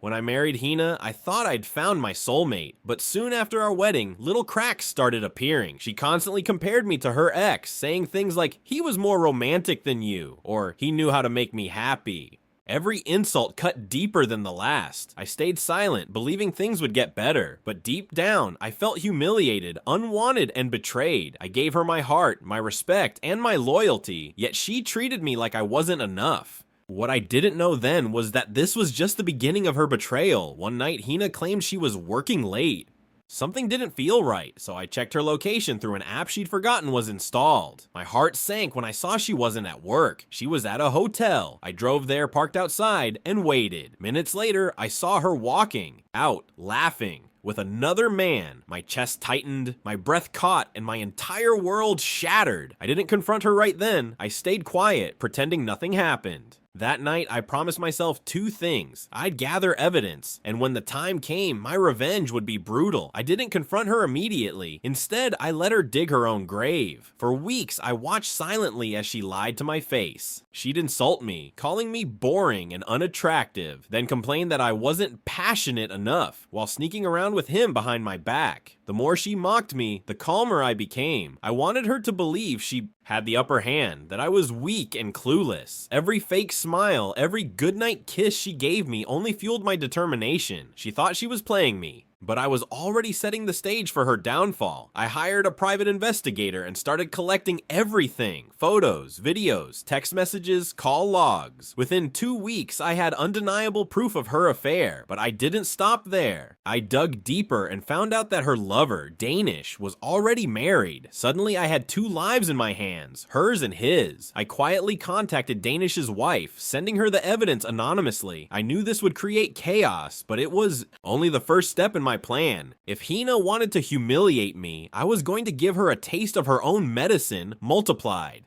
When I married Hina, I thought I'd found my soulmate, but soon after our wedding, little cracks started appearing. She constantly compared me to her ex, saying things like, "He was more romantic than you," or "He knew how to make me happy." Every insult cut deeper than the last. I stayed silent, believing things would get better, but deep down, I felt humiliated, unwanted, and betrayed. I gave her my heart, my respect, and my loyalty, yet she treated me like I wasn't enough. What I didn't know then was that this was just the beginning of her betrayal. One night, Hina claimed she was working late. Something didn't feel right, so I checked her location through an app she'd forgotten was installed. My heart sank when I saw she wasn't at work. She was at a hotel. I drove there, parked outside, and waited. Minutes later, I saw her walking out, laughing with another man. My chest tightened, my breath caught, and my entire world shattered. I didn't confront her right then. I stayed quiet, pretending nothing happened. That night, I promised myself two things. I'd gather evidence, and when the time came, my revenge would be brutal. I didn't confront her immediately. Instead, I let her dig her own grave. For weeks, I watched silently as she lied to my face. She'd insult me, calling me boring and unattractive, then complain that I wasn't passionate enough, while sneaking around with him behind my back. The more she mocked me, the calmer I became. I wanted her to believe she had the upper hand, that I was weak and clueless. Every fake smile, every goodnight kiss she gave me only fueled my determination. She thought she was playing me, but I was already setting the stage for her downfall. I hired a private investigator and started collecting everything: photos, videos, text messages, call logs. Within 2 weeks, I had undeniable proof of her affair, but I didn't stop there. I dug deeper and found out that her lover, Danish, was already married. Suddenly, I had two lives in my hands, hers and his. I quietly contacted Danish's wife, sending her the evidence anonymously. I knew this would create chaos, but it was only the first step in my plan. If Hina wanted to humiliate me, I was going to give her a taste of her own medicine multiplied.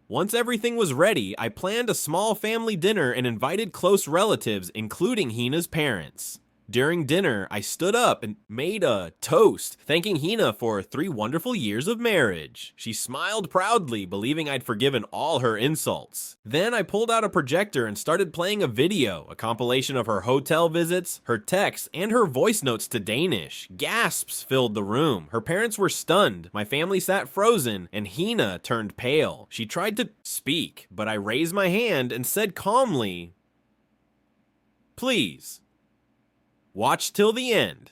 Once everything was ready, I planned a small family dinner and invited close relatives, including Hina's parents. During dinner, I stood up and made a toast, thanking Hina for 3 wonderful years of marriage. She smiled proudly, believing I'd forgiven all her insults. Then I pulled out a projector and started playing a video, a compilation of her hotel visits, her texts, and her voice notes to Danish. Gasps filled the room. Her parents were stunned, my family sat frozen, and Hina turned pale. She tried to speak, but I raised my hand and said calmly, "Please, watch till the end."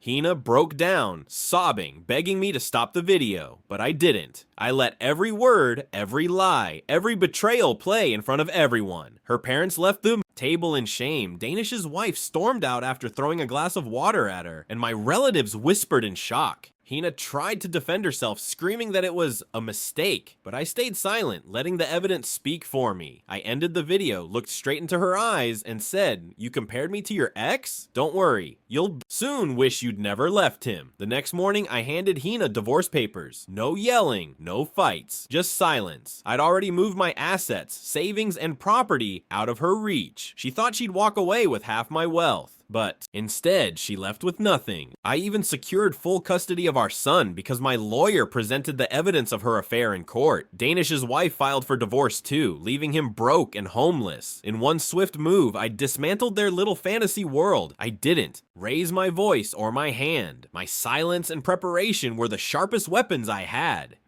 Hina broke down, sobbing, begging me to stop the video, but I didn't. I let every word, every lie, every betrayal play in front of everyone. Her parents left the table in shame. Danish's wife stormed out after throwing a glass of water at her, and my relatives whispered in shock. Hina tried to defend herself, screaming that it was a mistake, but I stayed silent, letting the evidence speak for me. I ended the video, looked straight into her eyes, and said, "You compared me to your ex? Don't worry, you'll soon wish you'd never left him." The next morning, I handed Hina divorce papers. No yelling, no fights, just silence. I'd already moved my assets, savings, and property out of her reach. She thought she'd walk away with half my wealth, but instead, she left with nothing. I even secured full custody of our son because my lawyer presented the evidence of her affair in court. Danish's wife filed for divorce too, leaving him broke and homeless. In one swift move, I dismantled their little fantasy world. I didn't raise my voice or my hand. My silence and preparation were the sharpest weapons I had.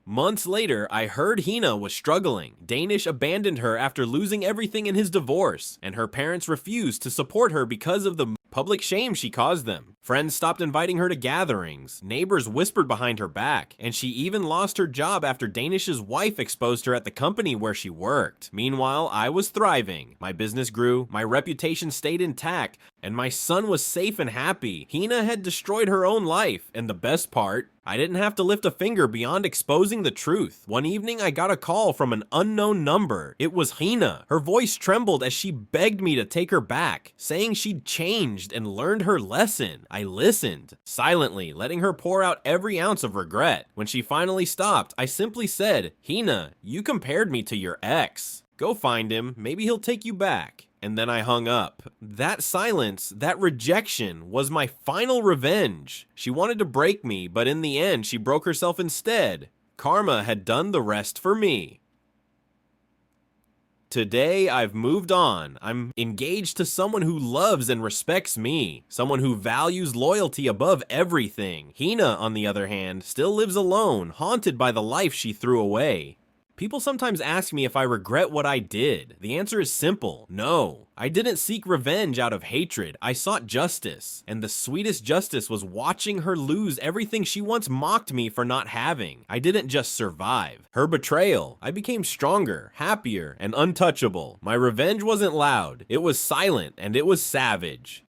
Months later, I heard Hina was struggling. Danish abandoned her after losing everything in his divorce, and her parents refused to support her because of the public shame she caused them. Friends stopped inviting her to gatherings, neighbors whispered behind her back, and she even lost her job after Danish's wife exposed her at the company where she worked. Meanwhile, I was thriving. My business grew, my reputation stayed intact, and my son was safe and happy. Hina had destroyed her own life, and the best part, I didn't have to lift a finger beyond exposing the truth. One evening, I got a call from an unknown number. It was Hina. Her voice trembled as she begged me to take her back, saying she'd changed and learned her lesson. I listened, silently, letting her pour out every ounce of regret. When she finally stopped, I simply said, "Hina, you compared me to your ex. Go find him, maybe he'll take you back." And then I hung up. That silence, that rejection, was my final revenge. She wanted to break me, but in the end, she broke herself instead. Karma had done the rest for me. Today, I've moved on. I'm engaged to someone who loves and respects me, someone who values loyalty above everything. Hina, on the other hand, still lives alone, haunted by the life she threw away. People sometimes ask me if I regret what I did. The answer is simple: no. I didn't seek revenge out of hatred. I sought justice. And the sweetest justice was watching her lose everything she once mocked me for not having. I didn't just survive. Her betrayal, I became stronger, happier, and untouchable. My revenge wasn't loud. It was silent, and it was savage.